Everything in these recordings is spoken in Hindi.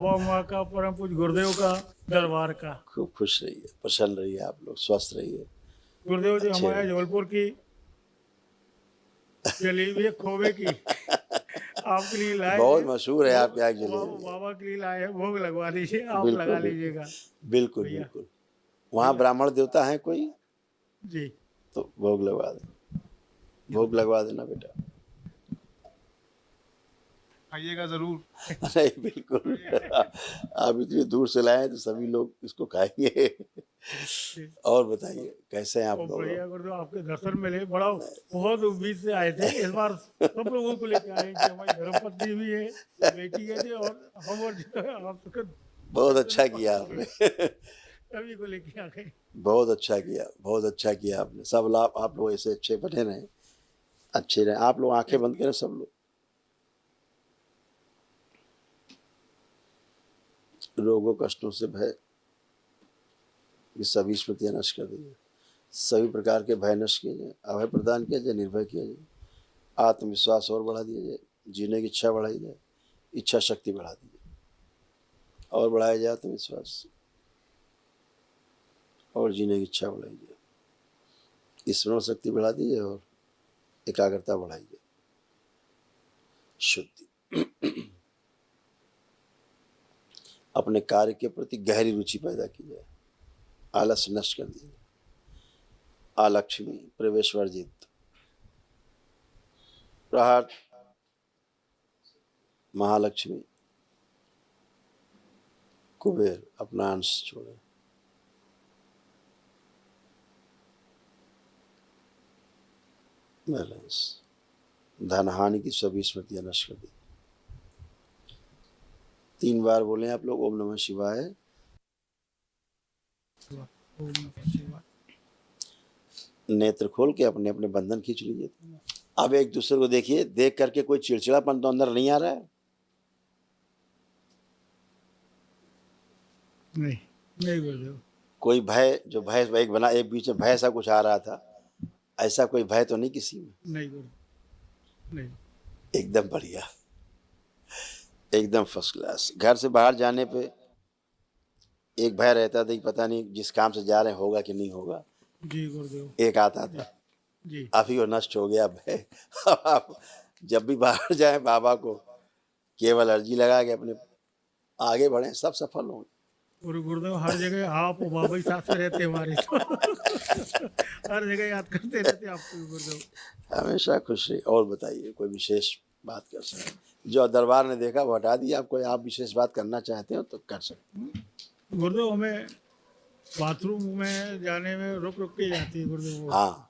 बाबा माँ का, परम पूज्य गुरुदेव का, दरबार का। खूब खुश रहिए, प्रसन्न रहिए, आप लोग स्वस्थ रहिए, गुरुदेव जी अच्छे हमारे रहिए। जबलपुर की जलेबी है खोवे की, आपके लिए लाए बहुत थे। मशहूर है वो आपके यहाँ की जलेबी। बाबा के लिए लाए हैं, भोग लगवा दीजिए, आप बिल्कुल लगा बिल्कुल, लीजिएगा बिल्कुल भैया। बिल्कुल। वहाँ भैया ब्राह्मण देवता है कोई जी, तो भोग लगवा दे, भोग लगवा देना बेटा। खाइएगा जरूर। नहीं बिल्कुल। आप इतनी दूर से लाए हैं तो सभी लोग इसको खाएंगे। और बताइए कैसे हैं आप और लोग? बढ़िया गुरुदेव, आपके दर्शन मिले, बड़ा बहुत उम्मीद से आए थे। इस बार सब लोगों को लेके आए कि हमारी धर्मपत्नी भी है, बेटी है जी, और हम और आप सबके बहुत दर्शन अच्छा किया पाएंगे, आपने। सभी को लेके आ गए। बहुत अच्छा किया, बहुत अच्छा किया आपने। सब लाभ आप लोग ऐसे अच्छे बने रहें, अच्छे रहें। आप लोग आंखें बंद करें सब लोग। रोगों कष्टों से भय ये सभी स्मृतियां नष्ट कर दीजिए, सभी प्रकार के भय नष्ट किए जाए, अभय प्रदान किया जाए, निर्भय किया जाए, आत्मविश्वास और बढ़ा दिया जाए, जीने की इच्छा बढ़ाई जाए, इच्छा शक्ति बढ़ा दी जाए और बढ़ाया जाए आत्मविश्वास, और जीने की इच्छा बढ़ाई जाए, स्मरण शक्ति बढ़ा दी जाए और एकाग्रता बढ़ाई जाए, शुद्धि, अपने कार्य के प्रति गहरी रुचि पैदा की जाए, आलस नष्ट कर दिया जाए, अलक्ष्मी प्रवेश वर्जित, प्रहार महालक्ष्मी कुबेर अपना अंश छोड़े, बैलेंस, धन हानि की सभी स्मृतियां नष्ट कर दी। 3 बार बोले आप लोग ओम नमः शिवाय। ओम नमः शिवाय। नेत्र खोल के अपने अपने बंधन खींच लीजिए। अब एक दूसरे को देखिए, देख करके कोई चिड़चिड़ापन तो अंदर नहीं आ रहा है? नहीं नहीं गुरुदेव, कोई भय, जो भय एक बना, एक बीच में भय सा कुछ आ रहा था, ऐसा कोई भय तो नहीं किसी में? नहीं गुरुदेव, नहीं। एकदम बढ़िया, एकदम फर्स्ट क्लास। घर से बाहर जाने पे एक भय रहता था कि पता नहीं जिस काम से जा रहे हैं होगा कि नहीं होगा, जी गुरुदेव। एक आता जी था। जी। अभी वो नष्ट हो गया भय। अब आप जब भी बाहर जाए बाबा को केवल अर्जी लगा के अपने आगे बढ़े, सब सफल होंगे। और गुरुदेव हर जगह आप और बाबा ही साथ में रहते हमारे तो हर जगह याद करते रहते आपको भी गुरुदेव। हमेशा खुश रहिए। और बताइए कोई विशेष बात कर सकते, जो दरबार ने देखा वो हटा दिया, आप कोई आप विशेष बात करना चाहते हो तो कर सकते। गुरुदेव हमें बाथरूम में जाने में रुक रुक के जाती है गुरुदेव वो। हाँ,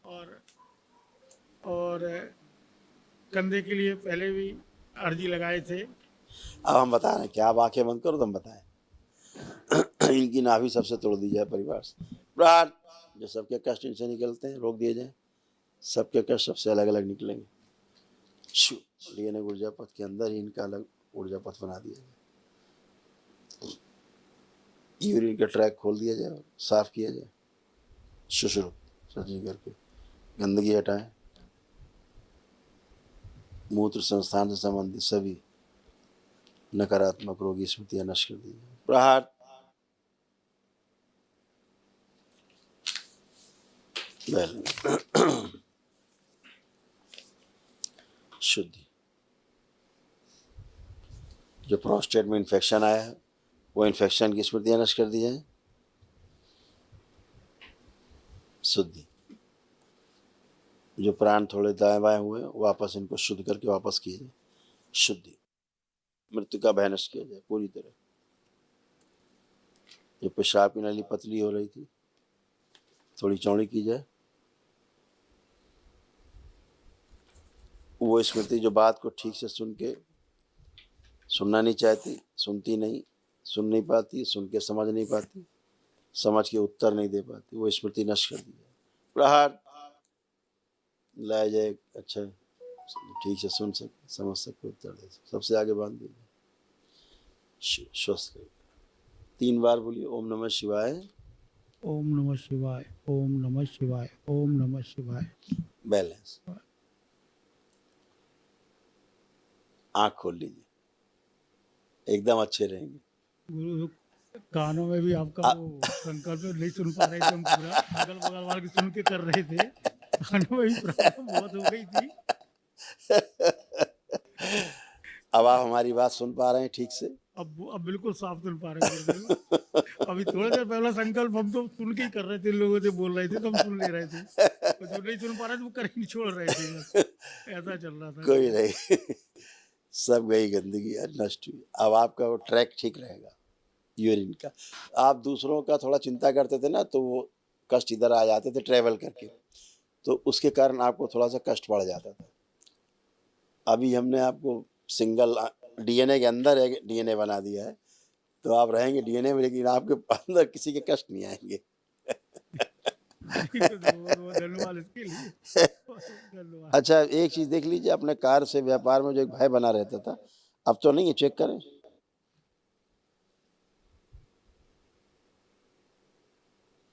और कंधे के लिए पहले भी अर्जी लगाए थे। अब हम बता रहे हैं क्या, आप आंखें बंद करो तो हम बताएं। इनकी नाभि सबसे तोड़ दी जाए परिवार से, प्रहार, जो सबके कष्ट इनसे निकलते हैं रोक दिए जाए, सबके कष्ट सबसे अलग अलग निकलेंगे। शु लेने ऊर्जा पथ के अंदर ही इनका अलग ऊर्जा पथ बना दिया जाए, यूरिन का ट्रैक खोल दिया जाए और साफ किया जाए, शुश्रुत सजी करके गंदगी हटाएं, मूत्र संस्थान से संबंधित सभी नकारात्मक रोगी स्मृतियां नष्ट कर दी जाए। प्रहार, शुद्धि, जो प्रोस्टेट में इन्फेक्शन आया है वो इन्फेक्शन की स्मृतियां नष्ट कर दी जाए। शुद्धि, जो प्राण थोड़े दाएं बाएं हुए वापस इनको शुद्ध करके वापस किए जाए। शुद्धि, मृत्यु का भय नष्ट किया जाए पूरी तरह। जो पेशाब की नली पतली हो रही थी थोड़ी चौड़ी की जाए। वो स्मृति जो बात को ठीक से सुन के सुनना नहीं चाहती, सुनती नहीं, सुन नहीं पाती, सुन के समझ नहीं पाती, समझ के उत्तर नहीं दे पाती, वो स्मृति नष्ट कर दी जाए। प्रहार, लाया जाए अच्छा ठीक से सुन सके, समझ सके, उत्तर दे सके, सबसे आगे बांध दीजिए। स्वस्थ करिए। 3 बार बोलिए ओम नमः शिवाय। ओम नमः शिवाय, ओम नमः शिवाय, ओम नमः शिवाय। बैलेंस, आँख खोल लीजिए, एकदम अच्छे रहेंगे। गुरु कानों में भी आपका वो संकल्प नहीं सुन पा रहे थे हम पूरा, अगल बगल वाले की सुन के कर रहे थे, कानों में भी प्रॉब्लम बहुत हो गई थी। अब आप हमारी बात सुन पा रहे हैं ठीक से? अब बिल्कुल साफ सुन पा रहे हैं गुरुदेव। अभी थोड़ी देर पहला संकल्प हम तो सुन के ही कर रहे थे, लोगों से बोल रहे थे तो हम सुन ले रहे थे, और जो नहीं सुन पा रहे थे वो कर ही नहीं छोड़ रहे थे, बस ऐसा चल रहा था। कोई नहीं, सब गई गंदगी है, नष्ट हुई। अब आपका वो ट्रैक ठीक रहेगा यूरिन का। आप दूसरों का थोड़ा चिंता करते थे ना, तो वो कष्ट इधर आ जाते थे ट्रैवल करके, तो उसके कारण आपको थोड़ा सा कष्ट बढ़ जाता था। अभी हमने आपको सिंगल डीएनए के अंदर एक डीएनए बना दिया है, तो आप रहेंगे डीएनए में, लेकिन आपके अंदर किसी के कष्ट नहीं आएंगे। बहुत धन्यवाद इसके लिए, धन्यवाद। अच्छा, एक चीज देख लीजिए, अपने कार से व्यापार में जो एक भय बना रहता था, अब तो नहीं है, चेक करें।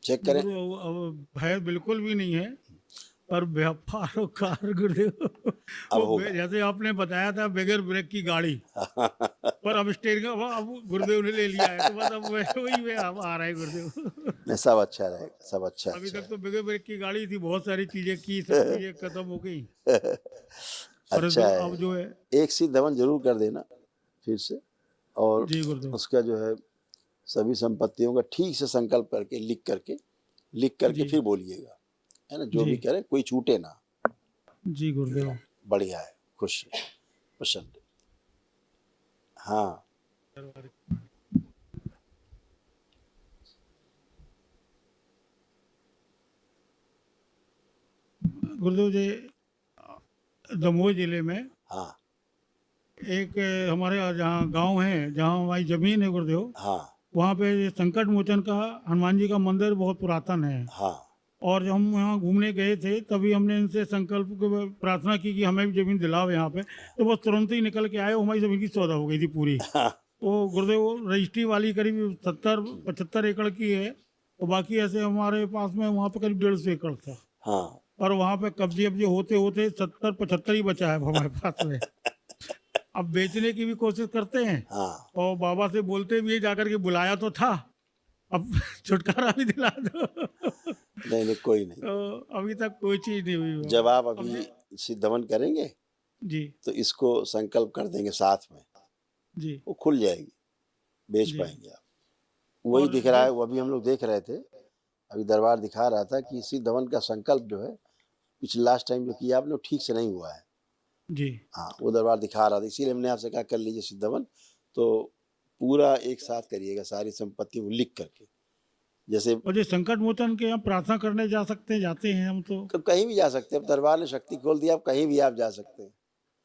चेक करें। अब भय बिल्कुल भी नहीं है, पर व्यापार और कार गुरुदेव अब वो होगा। जैसे आपने बताया था बगैर ब्रेक की गाड़ी, पर अब स्टेयरिंग अब गुरुदेव ने ले लिया है, तो बस अब वही में अब आ रहा है गुरुदेव। नहीं, सब अच्छा रहेगा, सब अच्छा अभी अच्छा तक तो बगैर ब्रेक की गाड़ी थी, बहुत सारी चीजें की, सब चीजें खत्म हो गई, है। पर अच्छा है। अब जो है। एक सिद्ध हवन जरूर कर देना फिर से, और जी गुरुदेव। उसका जो है सभी संपत्तियों का ठीक से संकल्प करके लिख करके जी फिर बोलिएगा, है ना, जो भी जी करें कोई छूटे ना। जी गुरुदेव। बढ़िया है, खुश है, प्रसन्न है। हाँ, गुरुदेव जी, दमोह जिले में हाँ, एक हमारे जहाँ गांव है, जहाँ हमारी जमीन है गुरुदेव, हाँ, वहाँ पे ये संकट मोचन का हनुमान जी का मंदिर बहुत पुरातन है, हाँ, और जब हम यहाँ घूमने गए थे तभी हमने इनसे संकल्प को प्रार्थना की कि हमें भी जमीन दिलाओ यहाँ पे, तो बस तुरंत ही निकल के आए, वो हमारी जमीन की सौदा हो गई थी पूरी। हाँ, वो गुरुदेव रजिस्ट्री वाली करीब 70-75 एकड़ की है, और बाकी ऐसे हमारे पास में वहाँ पे करीब 150 एकड़ था, हाँ। और वहाँ पे कब्जे अब्जे होते होते 70-75 ही बचा है अब हमारे पास में। अब बेचने की भी कोशिश करते हैं, हाँ, और बाबा से बोलते भी है, जाकर के बुलाया तो था, अब छुटकारा भी दिला दो। नहीं नहीं, कोई नहीं। तो अभी तक कोई चीज नहीं हुई जब बाबा। आप अभी सिद्ध हवन करेंगे जी तो इसको संकल्प कर देंगे साथ में, जी वो खुल जाएगी, बेच जी। पाएंगे आप। वही और दिख रहा है, वो अभी हम लोग देख रहे थे, अभी दरबार दिखा रहा था कि सिद्ध हवन का संकल्प जो है पिछले लास्ट टाइम जो किया आपने, वो ठीक से नहीं हुआ है। जी हाँ, वो दरबार दिखा रहा था, इसीलिए हमने आपसे कहा कर लीजिए सिद्ध हवन, तो पूरा एक साथ करिएगा, सारी संपत्ति को लिख करके। जैसे और जो संकट मोचन के यहाँ प्रार्थना करने जा सकते हैं, जाते हैं हम तो। कहीं भी जा सकते हैं, अब दरबार ने शक्ति खोल दी, अब कहीं भी आप जा सकते हैं।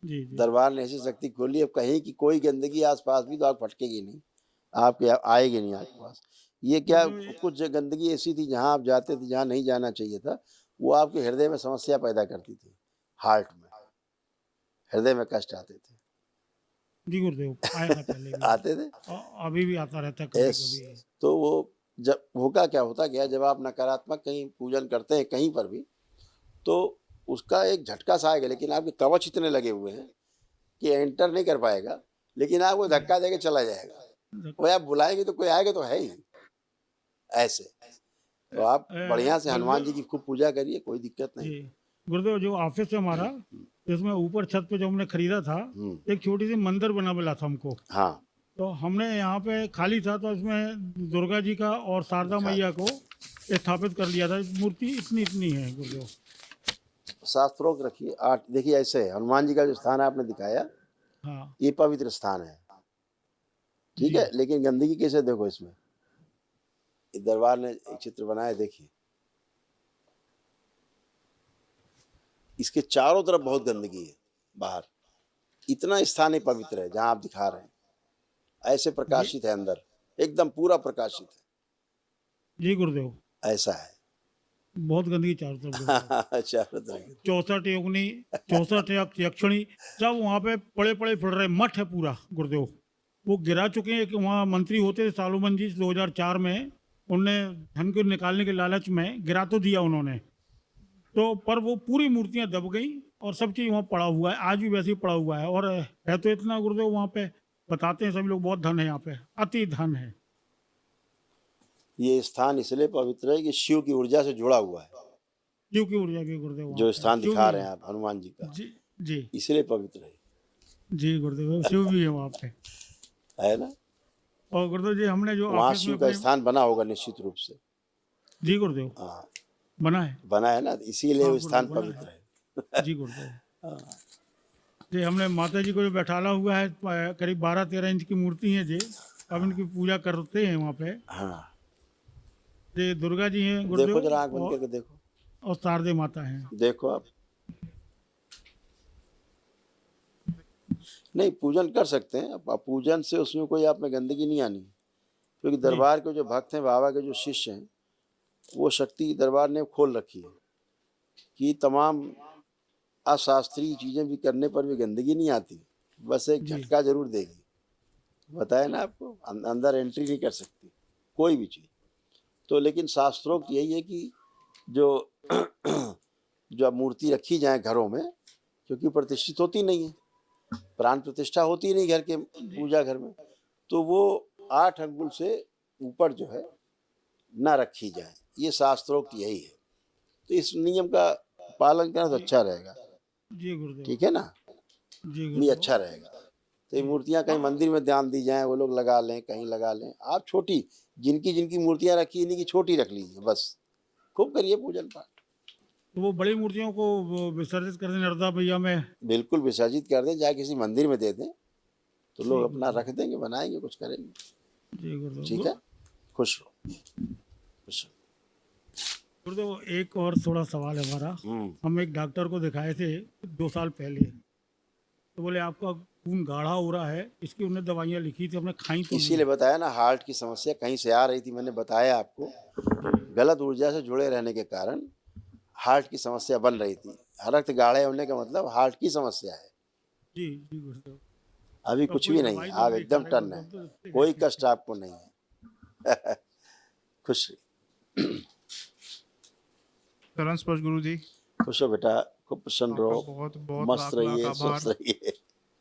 जी जी दरबार ने ऐसी शक्ति खोली, अब कहीं की कोई गंदगी आसपास भी तो आप फटकेगी नहीं, आपके आएगी नहीं आपके पास। ये क्या, गुरुदेव ये- कुछ गंदगी ऐसी थी जहाँ आप जाते थे जहाँ नहीं जाना चाहिए था, वो आपके हृदय में समस्या पैदा करती थी, हार्ट में, हृदय में कष्ट आते थे। जी गुरुदेव, आया था पहले भी, आते थे। अभी भी आता रहता है कभी यस, कभी। तो वो जब होगा क्या, होता क्या, जब आप नकारात्मक कहीं पूजन करते हैं कहीं पर भी, तो उसका एक झटका सा आएगा, लेकिन आपके कवच इतने लगे हुए हैं कि एंटर नहीं कर पाएगा, लेकिन आपको धक्का देके चला जाएगा। वो आप बुलाएंगे तो कोई आएगा तो है ही, ऐसे। तो आप बढ़िया से हनुमान जी की खूब पूजा करिए, कोई दिक्कत नहीं। जी गुरुदेव, जो ऑफिस है हमारा, जिसमें ऊपर छत पे जो हमने खरीदा था, एक छोटी सी मंदिर बना मिला था हमको, हाँ, तो हमने यहाँ पे खाली था तो इसमें दुर्गा जी का और शारदा मैया को स्थापित कर लिया था। मूर्ति इतनी इतनी है गुरुदेव। शास्त्रों को रखिए। आठ देखिए, ऐसे है, हनुमान जी का जो स्थान आपने दिखाया, हाँ ये पवित्र स्थान है, ठीक जी है, लेकिन गंदगी कैसे, देखो इसमें, इस दरबार ने एक चित्र बनाया, देखिए, इसके चारों तरफ बहुत गंदगी है बाहर, इतना स्थान ही पवित्र है जहां आप दिखा रहे हैं, ऐसे प्रकाशित है अंदर, एकदम पूरा प्रकाशित जी गुरुदेव, है, ऐसा है। बहुत गंदगी चारों तरफ गुरुदेव। चारों तरफ 64 योगिनी, 64 यक्षिणी, सब वहाँ पे पड़े पड़े फिर रहे, मठ है पूरा गुरुदेव। वो गिरा चुके हैं कि वहाँ मंत्री होते थे सालुमन जी 2004 में, उनने धन को निकालने के लालच में गिरा तो दिया उन्होंने, तो पर वो पूरी मूर्तियाँ दब गई और सब चीज़ वहाँ पड़ा हुआ है, आज भी वैसे ही पड़ा हुआ है। और है तो इतना गुरुदेव वहाँ पे बताते हैं सभी लोग बहुत धन है यहाँ पे, अति धन है। ये स्थान इसलिए पवित्र है कि शिव की ऊर्जा से जुड़ा हुआ है। शिव की ऊर्जा भी गुरुदेव वहाँ जो पे, स्थान शिव दिखा भी रहे है। हैं आप हनुमान जी का, जी जी इसलिए पवित्र जी गुरुदेव, शिव भी है वहाँ पे। है ना। और गुरुदेव जी हमने जो वहाँ ऑफिस में शिव का अपने, स्थान बना होगा निश्चित रूप से। जी गुरुदेव, हाँ, बना है। बना है ना, इसीलिए हाँ वो गुरुदेव स्थान बना पवित्र है। है। जी गुरुदेव हाँ, जी, हमने माता जी को जो बैठाला हुआ है, करीब 12-13 इंच की मूर्ति है जी। अब इनकी पूजा करते हैं वहाँ पे। हाँ। जी दुर्गा जी हैं देखो गुरुदेव, जरा आंख बंद करके देखो, और शारदे माता हैं। देखो आप। नहीं, पूजन कर सकते हैं आप, पूजन से उसमें कोई आप में गंदगी नहीं आनी, क्योंकि जी दरबार के जो भक्त हैं, बाबा के जो शिष्य हैं, वो शक्ति दरबार ने खोल रखी है कि तमाम अशास्त्रीय चीजें भी करने पर भी गंदगी नहीं आती, बस एक जी झटका जरूर देगी। बताया ना आपको, अंदर एंट्री नहीं कर सकती कोई भी चीज। तो लेकिन शास्त्रोक्त यही है कि जो जो अब मूर्ति रखी जाए घरों में, क्योंकि प्रतिष्ठित होती नहीं है, प्राण प्रतिष्ठा होती ही नहीं घर के पूजा घर में, तो वो 8 अंगुल से ऊपर जो है ना रखी जाए, ये शास्त्रोक्त यही है। तो इस नियम का पालन करना तो अच्छा रहेगा, जी गुरुदेव, ठीक है ना, जी ये गुरुदेव। अच्छा रहेगा। तो ये मूर्तियां कहीं मंदिर में ध्यान दी जाएं, वो लोग लगा लें, कहीं लगा लें। आप छोटी जिनकी जिनकी मूर्तियां रखी इन्हीं की छोटी रख लीजिए, बस खूब करिए पूजन पाठ। तो वो बड़ी मूर्तियों को वो विसर्जित कर दें नर्मदा भैया में। बिल्कुल विसर्जित कर दें, चाहे किसी मंदिर में दे दें, तो लोग जी अपना गुरुदेव, रख देंगे, बनाएंगे, कुछ करेंगे। जी गुरुदेव। ठीक है, खुश रहो, खुश रहो। गुरुदेव एक और थोड़ा सवाल है हमारा। हम एक डॉक्टर को दिखाए थे 2 साल पहले, तो बोले आपका खून गाढ़ा हो रहा है, इसकी उन्होंने दवाइयाँ लिखी थी, हमने खाई तो नहीं। इसीलिए बताया ना, हार्ट की समस्या कहीं से आ रही थी, मैंने बताया आपको, जी गलत ऊर्जा से जुड़े रहने के कारण हार्ट की समस्या बन रही थी। रक्त गाढ़े होने का मतलब हार्ट की समस्या है। जी जी गुरुदेव। अभी तो कुछ कोई भी नहीं दवाई है, तो आप नहीं खा एकदम रहे टन गुरुदेव, है, तो इससे कोई कैसे? कष्ट आपको नहीं है। खुश रहिए, चरण स्पर्श गुरु जी, खुश हो बेटा, खूब प्रसन्न आपका रहो, बहुत बहुत मस्त लाख लाख रहिए, आभार। स्वस्थ रहिए।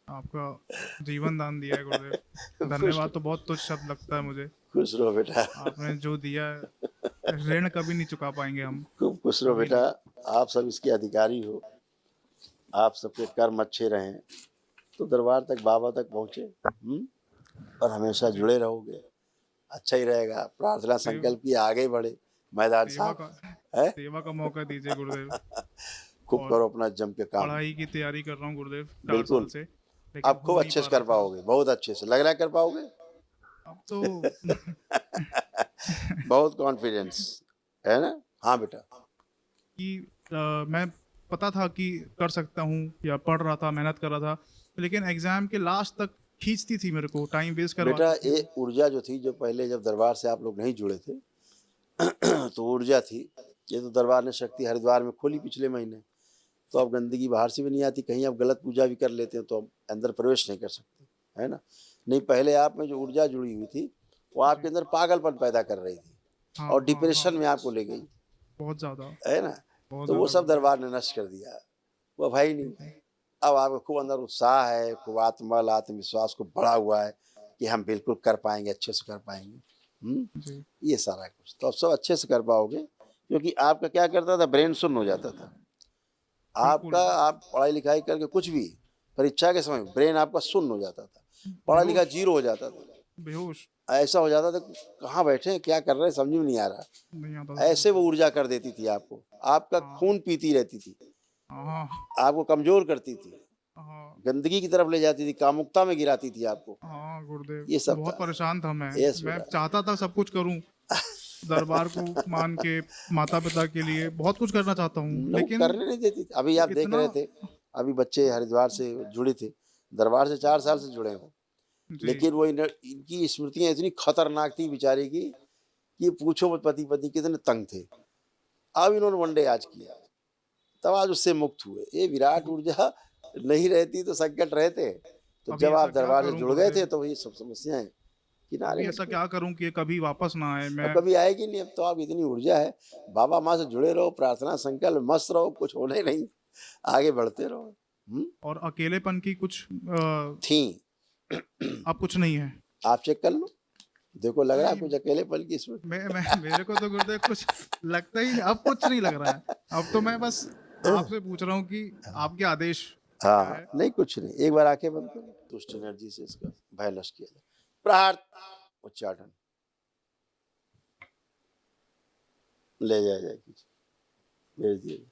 आपका जीवन दान दिया है गुरुदेव, खुश धन्यवाद तो बहुत तुच्छ शब्द लगता है मुझे। खुश रहो बेटा, आपने जो दिया है ऋण कभी नहीं चुका पाएंगे हम, खूब खुश रहो कभी बेटा। नहीं। आप सब इसके अधिकारी हो, आप सबके कर्म अच्छे रहें तो दरबार तक, बाबा तक पहुँचे, और हमेशा जी, जुड़े रहोगे, अच्छा ही रहेगा। प्रार्थना सेव संकल्प की आगे बढ़े, मैदान सेवा साफ का है। सेवा का मौका दीजिए गुरुदेव। खूब और करो अपना जम के काम, पढ़ाई की तैयारी कर रहा हूँ गुरुदेव 4 साल बिल्कुल। से, लेकिन आप हो खूब नहीं अच्छे पा से रहा कर था। पाओगे, बहुत अच्छे से लग रहा है कर पाओगे। अब तो बहुत कॉन्फिडेंस है ना। हाँ बेटा, कि मैं पता था कि कर सकता हूँ, या पढ़ रहा था, मेहनत कर रहा था, लेकिन एग्जाम के लास्ट तक खींचती थी मेरे को, टाइम वेस्ट बेटा करवाती थी ये वो। ऊर्जा जो थी, जो पहले जब दरबार से आप लोग नहीं जुड़े थे, तो ऊर्जा थी, ये तो दरबार ने शक्ति हरिद्वार में खोली पिछले महीने, तो अब गंदगी बाहर से भी नहीं आती। कहीं आप गलत पूजा भी कर लेते हैं तो अब अंदर प्रवेश नहीं कर सकते, है ना। नहीं, पहले आप में जो ऊर्जा जुड़ी हुई थी, वो आपके अंदर पागलपन पैदा कर रही थी हाँ और हाँ डिप्रेशन हाँ, में आपको ले गई, बहुत ज्यादा, है ना। बहुत तो वो ज्यादा सब गुरुदेव। दरबार ने नष्ट कर दिया, वो भाई नहीं। अब आपको खूब अंदर उत्साह है, खूब आत्मबल, आत्मविश्वास को बढ़ा हुआ है कि हम बिल्कुल कर पाएंगे, अच्छे से कर पाएंगे। जी ये सारा कुछ तो अब सब अच्छे से कर पाओगे, क्योंकि आपका क्या करता था, ब्रेन शून्य हो जाता था बिल्कुल, आपका। आप पढ़ाई लिखाई करके कुछ भी, परीक्षा के समय ब्रेन आपका शून्य हो जाता था, पढ़ा लिखा बेहोश, जीरो हो जाता था, बेहोश ऐसा हो जाता था कि कहाँ बैठे हैं, क्या कर रहे हैं, समझ में नहीं आ रहा। नहीं आता था। ऐसे वो ऊर्जा कर देती थी आपको, आपका हाँ खून पीती रहती थी, हाँ आपको कमजोर करती थी, हाँ गंदगी की तरफ ले जाती थी, कामुकता में गिराती थी आपको। हाँ गुरुदेव, ये सब बहुत था। परेशान था मैं। यस मैं बेटा, चाहता था सब कुछ करूं, दरबार को मान के, माता पिता के लिए बहुत कुछ करना चाहता हूँ, वो लेकिन करने नहीं देती थी। अभी आप देख इतना। रहे थे, अभी बच्चे हरिद्वार से जुड़े थे, दरबार से 4 साल से जुड़े हो, जी लेकिन वो इनकी स्मृतियां इतनी खतरनाक थी बेचारी की कि पूछो मत, पति पत्नी कितने तंग थे। अब इन्होंने वनडे आज किया, तब आज उससे मुक्त हुए। ये विराट ऊर्जा नहीं रहती तो संकट रहते, तो अभी जब ऐसा आप क्या दरबार से करूं जुड़ गए थे गुरुदेव, तो ये सब समस्याएं किनारे अभी हट ऐसा गई। क्या करूं कि ये कभी वापस ना आए। अब मैं कभी आएगी नहीं, अब तो आप इतनी ऊर्जा है, बाबा माँ से जुड़े रहो, प्रार्थना संकल्प मस्त रहो, कुछ होना ही नहीं, आगे बढ़ते रहो। और अकेलेपन की कुछ थी अब कुछ नहीं है। आप चेक कर लो, देखो लग रहा है नहीं, कुछ अकेले पल की इसमें। मैं मेरे को तो गुरुदेव कुछ लगता ही नहीं, अब कुछ नहीं लग रहा है। अब तो मैं बस आपसे पूछ रहा हूँ कि आपके आदेश क्या हाँ है? नहीं कुछ नहीं, एक बार आंखें बंद करो, दुष्ट एनर्जी से इसका भय नष्ट किया जाए। प्रहार, उच्चाटन, ले जाया जाए, भेज दिया जाए।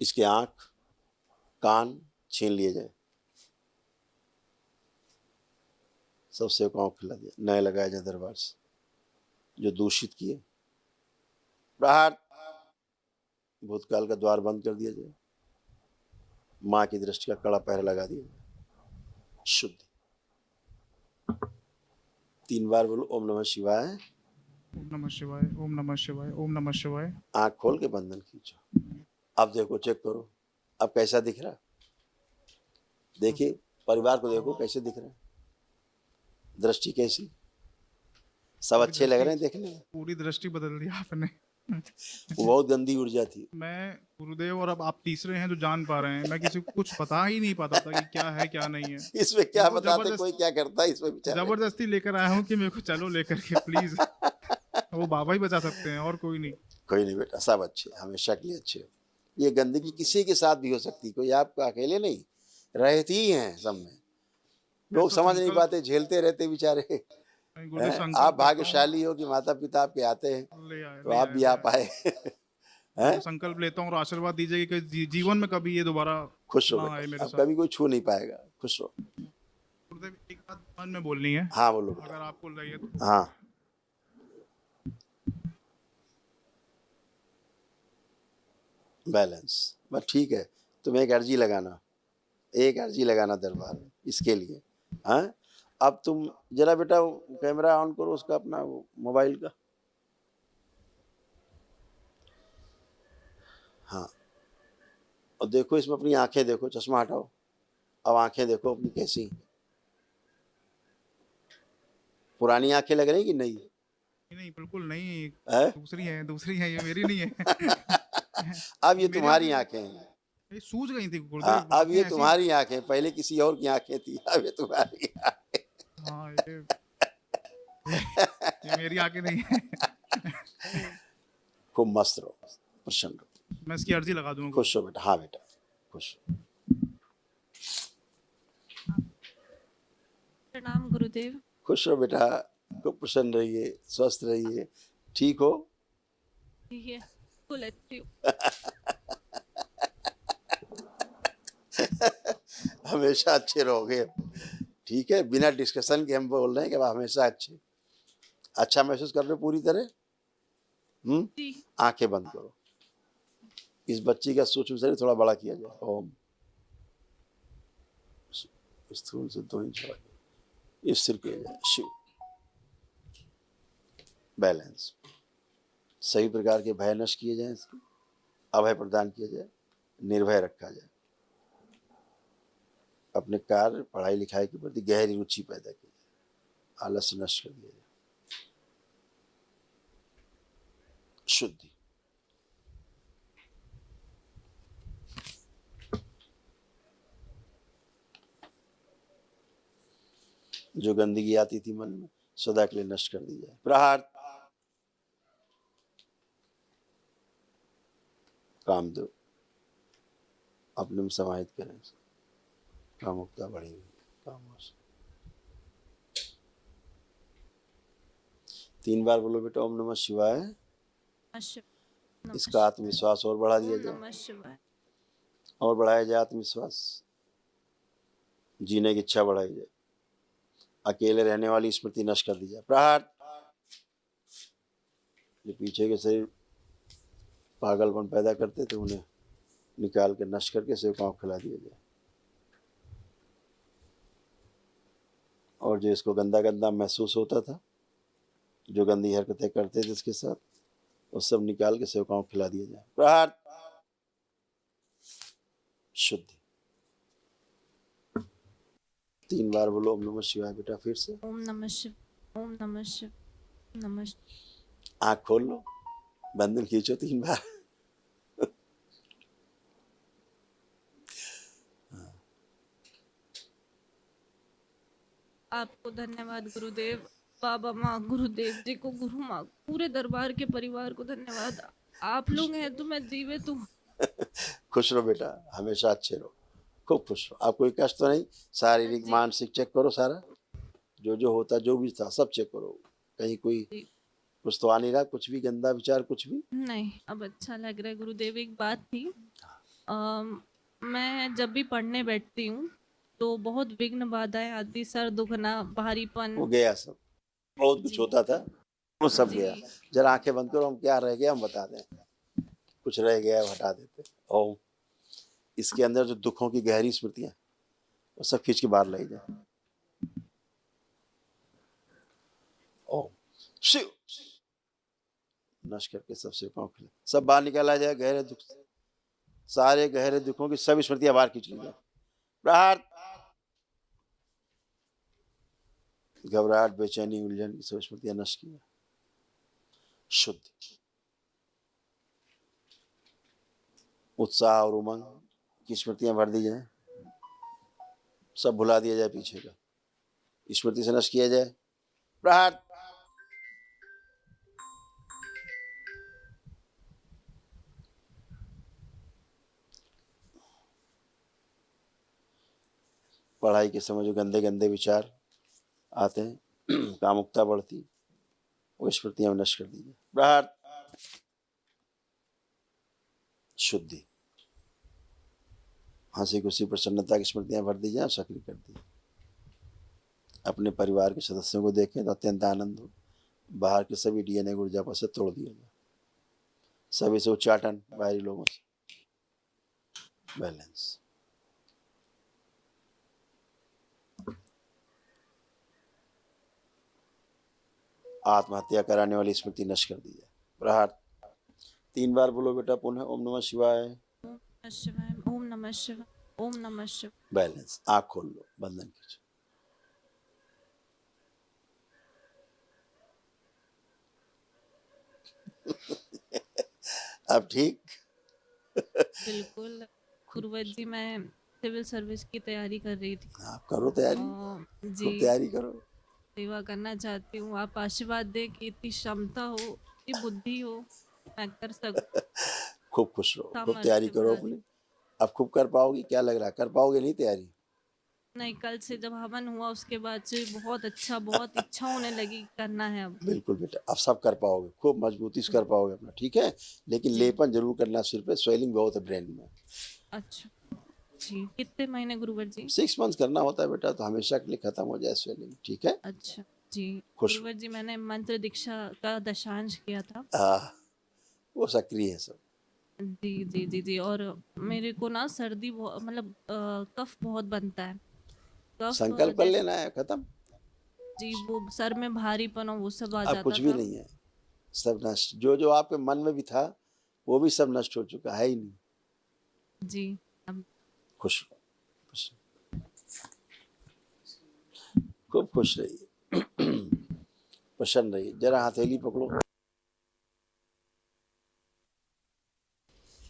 इसके आंख कान छीन लिए जाए, सबसे को खिला दिया, नए लगाया जाए दरबार से जो दूषित किए। प्रहार, भूतकाल का द्वार बंद कर दिया जाए, माँ की दृष्टि का कड़ा पहरा लगा दिया जाए। शुद्धि, 3 बार बोलो ओम नमः शिवाय। ओम नमः शिवाय, ओम नमः शिवाय, ओम नमः शिवाय। आंख खोल के बंधन खींचो, अब देखो, चेक करो अब कैसा दिख रहा है। देखिए परिवार को देखो कैसे दिख रहे हैं, दृष्टि कैसी, सब पूरी अच्छे लग रहे हैं दृष्टि देखने में। पूरी दृष्टि बदल दी आपने। वो बहुत गंदी ऊर्जा थी। मैं गुरुदेव, और अब आप तीसरे हैं जो जान पा रहे हैं, मैं किसी को कुछ बता ही नहीं पाता था कि क्या है क्या नहीं है। इसमें क्या मेरे को बताते, कोई क्या करता है इसमें बेचारे। जबरदस्ती लेकर आया हूँ कि मेरे को चलो लेकर के प्लीज। वो बाबा ही बचा सकते हैं और कोई नहीं। कोई नहीं बेटा, सब अच्छे, हमेशा के लिए अच्छे हो। ये गंदगी किसी के साथ भी हो सकती, कोई आपको अकेले नहीं, रहती ही हैं सब में। लोग ऐसा समझ नहीं संकल्प पाते, झेलते रहते बेचारे। मैं गुरुदेव हैं? संकल्प आप करता हूँ, भाग्यशाली हो कि माता पिता आपके आते हैं, तो ले आप आए भी आ पाए। हैं? गुरुदेव संकल्प लेता हूँ और आशीर्वाद दीजिए कि जीवन में कभी ये दोबारा खुश हो ना आए बेटा, मेरे अब साथ। कभी कोई छू नहीं पाएगा, खुश हो। गुरुदेव एक बात मन में बोलनी है, हाँ बोलो बेटा। अगर आपको लगे तो। हाँ, बैलेंस बस ठीक है। तुम एक अर्जी लगाना, एक अर्जी लगाना दरबार में इसके लिए। हाँ, अब तुम जरा बेटा कैमरा ऑन करो उसका, अपना वो मोबाइल का। हाँ, और देखो इसमें अपनी आंखें देखो, चश्मा हटाओ, अब आंखें देखो अपनी कैसी, पुरानी आंखें लग रही कि नहीं नहीं बिल्कुल नहीं, है? दूसरी है, ये मेरी नहीं है। अब ये मेरी तुम्हारी आंखें आंखें हैं। ये सूज गई थी हाँ, गुरुदेव, अब आंखें ये ऐसी। तुम्हारी आंखें, पहले किसी और की आंखें थी, अब ये तुम्हारी आंखें। हाँ ये मेरी आंखें नहीं है। खूब मस्त रहो, प्रसन्न रहो, मैं इसकी अर्जी लगा दूंगा। खुश हो बेटा। हाँ बेटा, खुश हो। प्रणाम गुरुदेव। खुश रहो बेटा, खूब प्रसन्न रहिए, स्वस्थ रहिए, ठीक हो। ठीक है, बिल्कुल अच्छी हूँ। हमेशा अच्छे रहोगे, ठीक है। बिना डिस्कशन के हम बोल रहे हैं कि आप हमेशा अच्छे, अच्छा महसूस कर रहे हो पूरी तरह। जी आंखें बंद करो, इस बच्ची का सूक्ष्म शरीर थोड़ा बड़ा किया जाए। ओम, स्थूल से 2 इंच बड़ा किया, स्थिर किया जाए। शिव, बैलेंस, सभी प्रकार के भय नष्ट किए जाए, इसको अभय प्रदान किया जाए, निर्भय रखा जाए, अपने कार्य पढ़ाई लिखाई के प्रति गहरी रुचि पैदा की जाए, आलस्य नष्ट कर दिया जाए। शुद्धि, जो गंदगी आती थी मन में सदा के लिए नष्ट कर दी जाए। प्रहार, कामदेव अपने में समाहित करें, कामुकता बढ़ी हुई कामों से। 3 बार बोलो बेटा ओम नमः शिवाय। इसका आत्मविश्वास और बढ़ा दिया जाए, नमः शिवाय। और बढ़ाया जाए आत्मविश्वास, जीने की इच्छा बढ़ाई जाए, अकेले रहने वाली स्मृति नष्ट कर दी जाए। प्रहार, जो पीछे के शरीर पागलपन पैदा करते थे उन्हें निकाल के नष्ट करके सेवकाओं को खिला दिया जाए, और जो इसको गंदा गंदा महसूस होता था, जो गंदी हरकतें करते थे इसके साथ, वो सब निकाल के सेवकाओं को खिला दिया जाए। प्रहार, शुद्धि, 3 बार बोलो ओम नमः शिवाय बेटा फिर से। ओम नमः शिव, ओम नमः शिव, नमः शिव। आँख खोल लो, बंधन खींचो 3 बार। आपको धन्यवाद गुरुदेव, बाबा माँ, गुरुदेव जी को, गुरु माँ, पूरे दरबार के परिवार को धन्यवाद। आप लोग हैं तो मैं जीवित हूँ। खुश रहो बेटा, हमेशा अच्छे रहो, खूब खुश रहो। आप कोई कष्ट तो नहीं? शारीरिक जी। मानसिक चेक करो, सारा जो होता जो भी था सब चेक करो, कहीं कोई जी। कुछ तो आ नहीं रहा, कुछ भी गंदा विचार कुछ भी? नहीं, अब अच्छा लग रहा है गुरुदेव। एक बात थी, मैं जब भी पढ़ने बैठती हूँ तो बहुत विघ्न बाधाएं आती, सर दुखना, भारीपन। वो गया सब, बहुत कुछ जी। होता था वो सब जी। गया। जरा आंखें बंद करो, हम क्या रह गया हम बता दें, कुछ रह गया है, हटा देते। ओम। इसके अंदर जो दुखों की गहरी स्मृतियां वो सब खींच के बाहर लाई जाए। ओम शिव। नश करके सब सेवकाओं के लिए सब बाहर निकाला जाए, गहरे दुख से, सारे गहरे दुखों की सब स्मृतियां बाहर खींच ली जाए। प्रहार। घबराहट, बेचैनी, उलझन की सब स्मृतियां नष्ट की जाए। शुद्ध उत्साह और उमंग की स्मृतियां भर दी जाए, सब भुला दिया जाए, पीछे का स्मृति से नष्ट किया जाए। प्रहार। पढ़ाई के समय जो गंदे गंदे विचार आते हैं, कामुकता बढ़ती, वो स्मृतियां नष्ट कर दीजिए। प्रहार। शुद्धि, हंसी खुशी प्रसन्नता की स्मृतियां भर दी जाए, सक्रिय कर दी। अपने परिवार के सदस्यों को देखें तो अत्यंत आनंद हो। बाहर के सभी डीएनए ऊर्जा पर से तोड़ दिया जाए, सभी से उच्चाटन, बाहरी लोगों से बैलेंस। आत्महत्या कराने वाली स्मृति नष्ट कर दी जाए। प्रहार। 3 बार बोलो बेटा पुनः, ओम नमः शिवाय। ओम नमः शिवाय, ओम नमः शिवाय, ओम नमः शिवाय। बैलेंस। आंख खोल लो, बंधन कीजिए। अब ठीक? बिल्कुल गुरुवर जी, मैं सिविल सर्विस की तैयारी कर रही थी। आप करो तैयारी, जी, खूब तैयारी करो। सेवा करना चाहती हूँ। आप आशीर्वाद दें कि इतनी क्षमता हो, इतनी बुद्धि हो, मैं कर सकूं। खूब खुश रहो, खूब तैयारी सामर्थ्य करो बढ़ा अपनी। दी। अब खूब कर पाओगी? क्या लग रहा है, कर पाओगे नहीं तैयारी? नहीं, कल से जब हवन हुआ उसके बाद से बहुत अच्छा, बहुत इच्छा होने लगी, करना है अब। बिल्कुल बेटा, अब सब कर पाओगे, खूब मजबूती से कर पाओगे अपना, ठीक है? लेकिन जी। लेपन जरूर करना सिर पे, स्वेलिंग बहुत है ब्रेन में। अच्छा जी, कितने महीने गुरुवर जी? 6 मंथ करना होता है बेटा, तो हमेशा के लिए खत्म हो जाए स्वेलिंग, ठीक है? अच्छा जी। खुश गुरुवर जी, मैंने मंत्र दीक्षा का दशांश किया था। वो सक्रिय है सब। जी जी जी जी। और मेरे को ना सर्दी मतलब कफ बहुत बनता है। कफ संकल्प कर जैसे, लेना है, खत्म। जी, वो सर में भारीपन और वो सब आ अब जाता कुछ भी था। नहीं है, सब नष्ट। जो जो आपके मन में भी था वो भी सब नष्ट हो चुका है ही नहीं। जी। अब खुश रहो, खुश रहो। खूब खुश रहिए, प्रसन्न रहिए। जरा हथेली पकड़ो,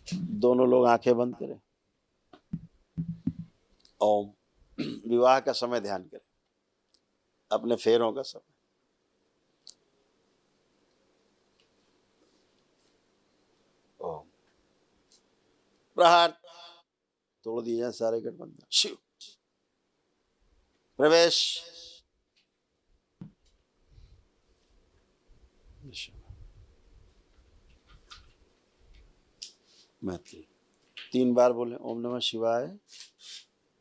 दोनों लोग आंखें बंद करें। ओम। विवाह का समय ध्यान करें, अपने फेरों का समय। ओम। प्रहार। तोड़ दिए जाए सारे गठबंधन। शिव। प्रवेश। मैत्री। 3 बार बोले ओम नमः शिवाय।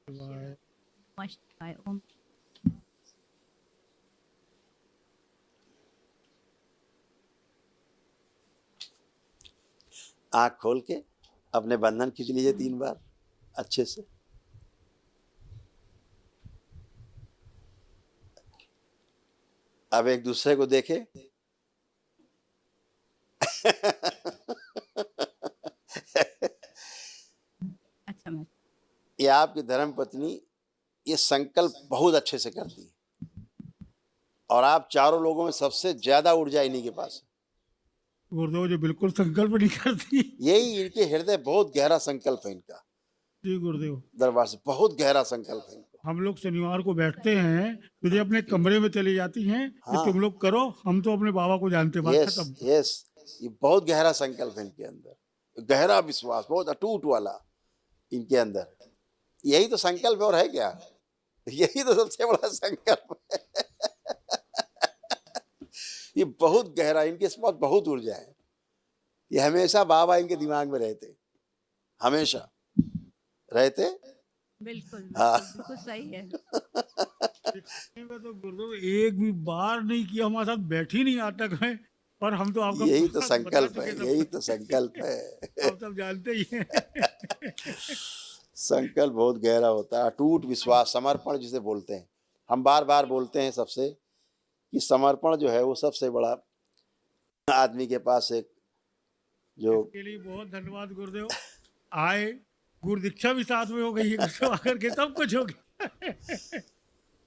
नमः शिवाय, ओम। आंख खोल के अपने बंधन खींच लीजिए 3 बार अच्छे से। अब एक दूसरे को देखे। अच्छा, मैं ये आपकी धर्म पत्नी ये संकल्प बहुत अच्छे से करती है, और आप चारों लोगों में सबसे ज्यादा ऊर्जा इन्हीं के पास है। गुरुदेव जी बिल्कुल संकल्प नहीं करती। यही इनके हृदय बहुत गहरा संकल्प है इनका, जी गुरुदेव। दरबार से बहुत गहरा संकल्प है इनको। हम लोग शनिवार को बैठते हैं तो ये अपने कमरे में चली जाती हैं कि हाँ। तुम लोग करो, हम तो अपने बाबा को जानते, बात यस खत्म। यस, ये बहुत गहरा संकल्प है इनके अंदर, गहरा विश्वास, बहुत अटूट वाला इनके अंदर है। यही तो संकल्प है, और है क्या? यही तो सबसे बड़ा संकल्प है। ये बहुत गहरा, इनके पास बहुत ऊर्जा है। ये हमेशा बाबा इनके दिमाग में रहते, हमेशा रहते। बिल्कुल हाँ। बिल्कुल सही है। में तो गुरुदेव एक भी बार नहीं किया हमारे साथ, बैठ ही नहीं आज तक है, पर हम तो आपका यही तो बता संकल्प चुके है, सब यही कुछ। तो संकल्प है। आप सब जानते ही हैं। संकल्प बहुत गहरा होता है, अटूट विश्वास, समर्पण जिसे बोलते हैं। हम बार बार बोलते हैं सबसे कि समर्पण जो है वो सबसे बड़ा आदमी के पास एक जो इसके लिए बहुत धन्यवाद गुरुदेव। आए, गुरु दीक्षा भी साथ में हो गई है, गुरुदेव आकर के सब कुछ हो गया।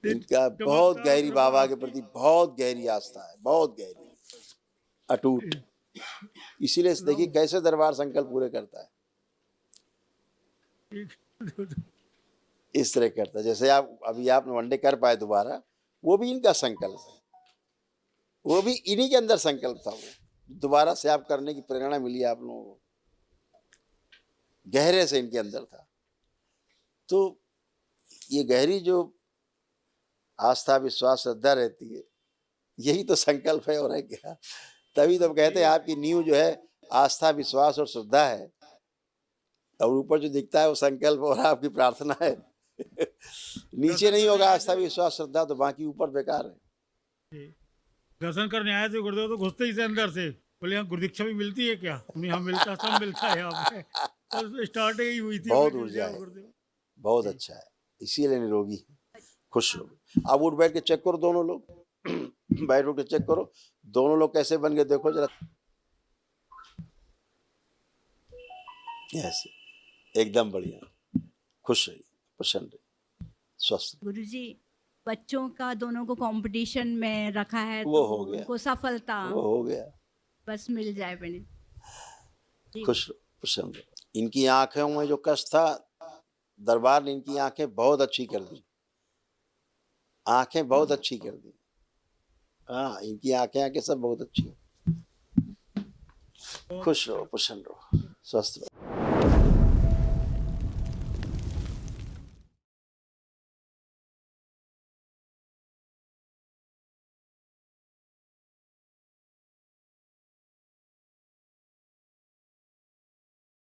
इनका बहुत गहरी बाबा के प्रति बहुत गहरी आस्था है, बहुत गहरी, अटूट। इसीलिए देखिए कैसे दरबार संकल्प पूरे करता है, इस तरह करता है। जैसे आप अभी आपने वनडे कर पाए दोबारा, वो भी इनका संकल्प है, वो भी इन्हीं के अंदर संकल्प था। वो दोबारा से आप करने की प्रेरणा मिली आप लोगों को, गहरे से इनके अंदर था। तो ये गहरी जो आस्था, विश्वास, श्रद्धा रहती है, यही तो संकल्प है, और है क्या? तभी तो कहते हैं आपकी नींव जो है आस्था, विश्वास और श्रद्धा है, और ऊपर जो दिखता है वो संकल्प और आपकी प्रार्थना है। नीचे नहीं होगा आस्था, विश्वास, श्रद्धा, तो बाकी ऊपर बेकार है। दर्शन करने आए थे गुरुदेव, तो घुसते ही से अंदर से बोले यहाँ गुरु दीक्षा भी मिलती है क्या? हमने यहाँ मिलता, सब मिलता है यहाँ पे। और स्टार्ट ही हुई थी। बहुत मैं ऊर्जा गुरुदेव, है। गुरुदेव। बहुत अच्छा है, इसीलिए निरोगी है, खुश रहो। आप उठ बैठ के चेक करो दोनों लोग। बैठ उठ के चेक करो दोनों लोग कैसे बन गए, देखो जरा। ऐसे एकदम बढ़िया, खुश रहिए, प्रसन्न रहिए, स्वस्थ। गुरुजी, बच्चों का दोनों को कंपटीशन में रखा है, वो तो हो गया। उनको सफलता वो हो गया, बस मिल जाए बने। खुश रहो, प्रसन्न रहो। इनकी आंखों में जो कष्ट था, दरबार ने इनकी आंखें बहुत अच्छी कर दी, आंखें बहुत अच्छी कर दी। हाँ, इनकी आंखें सब बहुत अच्छी हैं। खुश रहो, प्रसन्न रहो, स्वस्थ रहो।